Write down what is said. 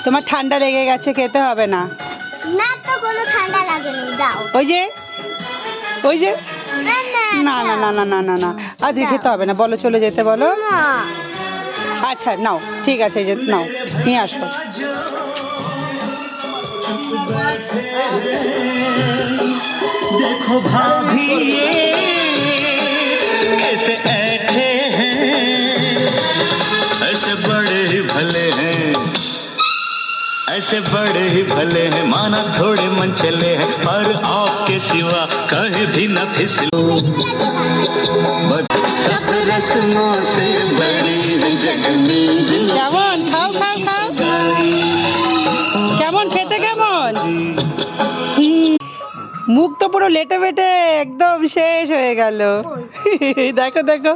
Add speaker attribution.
Speaker 1: তোমার ঠান্ডা লেগে গেছে, খেতে হবে না।
Speaker 2: না তো কোনো ঠান্ডা লাগেনি, দাও।
Speaker 1: ওই যে
Speaker 2: না
Speaker 1: না না না না না না না আজকে খেতে হবে না, বলো চলে যেতে বলো। আচ্ছা নাও, ঠিক আছে, এই যে নাও, নিয়ে আসো।
Speaker 3: देखो भाभी ये कैसे ऐठे हैं, ऐसे बड़े ही भले हैं, ऐसे बड़े ही भले हैं, माना थोड़े मन चले हैं, पर आपके सिवा कहीं भी न फिसलो। सब रस्मों से बड़ी है जग में दिल
Speaker 1: কেমন খাও খাও খাও, কেমন খেতে কেমন? মুখ তো পুরো লেটে বেটে একদম শেষ হয়ে গেল। দেখো দেখো